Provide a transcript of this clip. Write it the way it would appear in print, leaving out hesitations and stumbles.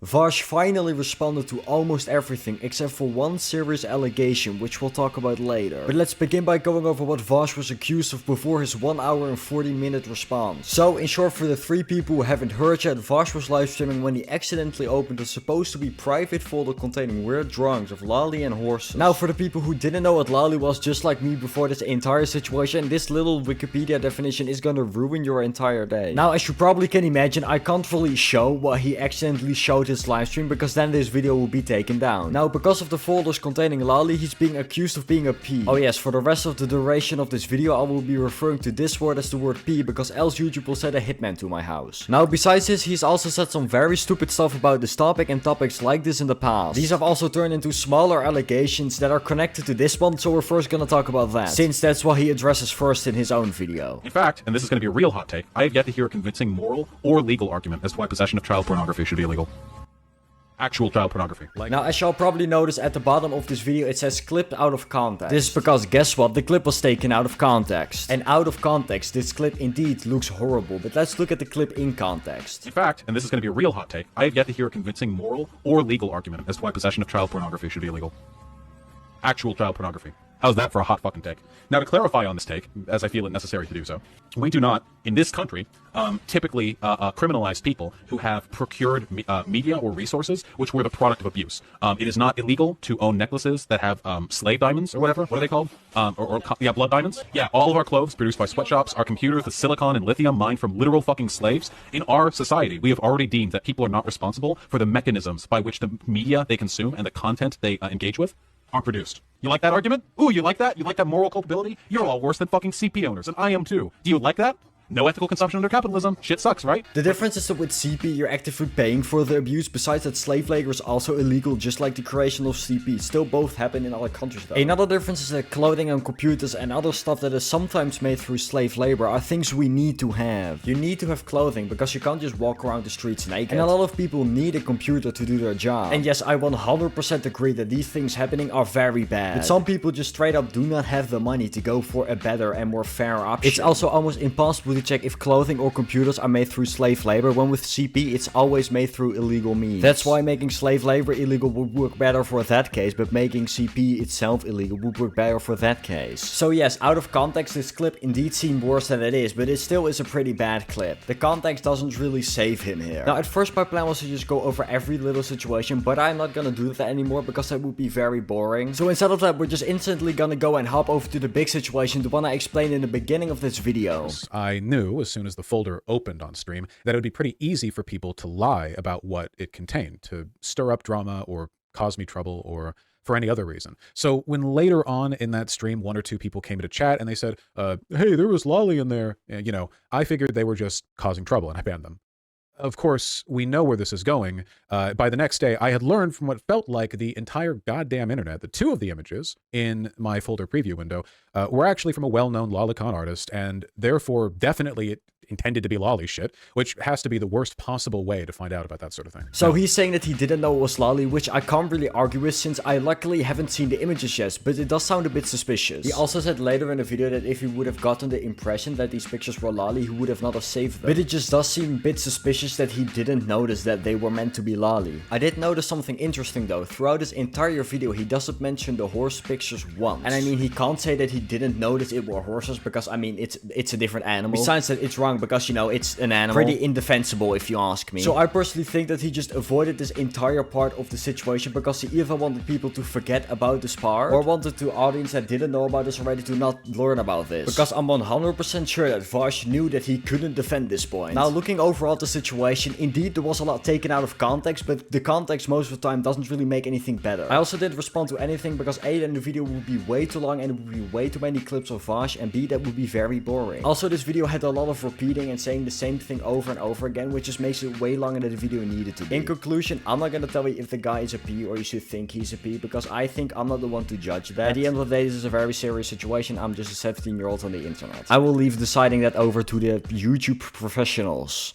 Vaush finally responded to almost everything except for one serious allegation, which we'll talk about later. But let's begin by going over what Vaush was accused of before his 1 hour and 40-minute response. So, in short, for the 3 people who haven't heard yet, Vaush was livestreaming when he accidentally opened a supposed to be private folder containing weird drawings of Lali and horses. Now, for the people who didn't know what Lali was, just like me before this entire situation, this little Wikipedia definition is gonna ruin your entire day. Now, as you probably can imagine, I can't really show what he accidentally showed his livestream because then this video will be taken down. Now, because of the folders containing Lali, he's being accused of being a P. Oh yes, for the rest of the duration of this video, I will be referring to this word as the word P because else YouTube will send a hitman to my house. Now, besides this, he's also said some very stupid stuff about this topic and topics like this in the past. These have also turned into smaller allegations that are connected to this one, so we're first gonna talk about that, since that's what he addresses first in his own video. In fact, and this is going to be a real hot take, I have yet to hear a convincing moral or legal argument as to why possession of child pornography should be illegal. Actual child pornography. Now, as y'all probably notice at the bottom of this video, it says clip out of context. This is because, guess what? The clip was taken out of context. And out of context, this clip indeed looks horrible, but let's look at the clip in context. In fact, and this is going to be a real hot take, I have yet to hear a convincing moral or legal argument as to why possession of child pornography should be illegal. Actual child pornography. How's that for a hot fucking take? Now, to clarify on this take, as I feel it necessary to do so, we do not, in this country, typically criminalize people who have procured media or resources which were the product of abuse. It is not illegal to own necklaces that have slave diamonds or whatever. What are they called? Yeah, blood diamonds. Yeah, all of our clothes produced by sweatshops, our computers, the silicon and lithium mined from literal fucking slaves. In our society, we have already deemed that people are not responsible for the mechanisms by which the media they consume and the content they engage with are produced. You like that argument? Ooh, you like that? You like that moral culpability? You're all worse than fucking CP owners, and I am too. Do you like that? No ethical consumption under capitalism. Shit sucks, right? The difference is that with CP, you're actively paying for the abuse. Besides that, slave labor is also illegal, just like the creation of CP. Still both happen in other countries though. Another difference is that clothing and computers and other stuff that is sometimes made through slave labor are things we need to have. You need to have clothing because you can't just walk around the streets naked. And a lot of people need a computer to do their job. And yes, I 100% agree that these things happening are very bad. But some people just straight up do not have the money to go for a better and more fair option. It's also almost impossible to check if clothing or computers are made through slave labor, when with CP it's always made through illegal means. That's why making slave labor illegal would work better for that case, but making CP itself illegal would work better for that case. So yes, out of context this clip indeed seemed worse than it is, but it still is a pretty bad clip. The context doesn't really save him here. Now, at first my plan was to just go over every little situation, but I'm not gonna do that anymore because that would be very boring. So instead of that, we're just instantly gonna go and hop over to the big situation, the one I explained in the beginning of this video. I knew as soon as the folder opened on stream that it would be pretty easy for people to lie about what it contained, to stir up drama or cause me trouble or for any other reason. So when later on in that stream, 1 or 2 people came into chat and they said, hey, there was Lolly in there, and, you know, I figured they were just causing trouble and I banned them. Of course, we know where this is going. By the next day, I had learned from what felt like the entire goddamn internet that 2 of the images in my folder preview window were actually from a well-known lolicon artist, and therefore definitely it intended to be lolly shit, which has to be the worst possible way to find out about that sort of thing. So he's saying that he didn't know it was lolly, which I can't really argue with since I luckily haven't seen the images yet, but it does sound a bit suspicious. He also said later in the video that if he would have gotten the impression that these pictures were lolly, he would have not have saved them. But it just does seem a bit suspicious that he didn't notice that they were meant to be lolly. I did notice something interesting though. Throughout this entire video, he doesn't mention the horse pictures once. And I mean, he can't say that he didn't notice it were horses because, I mean, it's a different animal. Besides that, it's wrong because, you know, it's an animal. Pretty indefensible if you ask me. So I personally think that he just avoided this entire part of the situation because he either wanted people to forget about this part or wanted the audience that didn't know about this already to not learn about this. Because I'm 100% sure that Vaush knew that he couldn't defend this point. Now, looking overall at the situation, indeed there was a lot taken out of context, but the context most of the time doesn't really make anything better. I also didn't respond to anything because A, then the video would be way too long and it would be way too many clips of Vaush, and B, that would be very boring. Also, this video had a lot of repeating and saying the same thing over and over again, which just makes it way longer than the video needed to be. In conclusion, I'm not gonna tell you if the guy is a P or you should think he's a P, because I think I'm not the one to judge that. At the end of the day, this is a very serious situation. I'm just a 17-year-old on the internet. I will leave deciding that over to the YouTube professionals.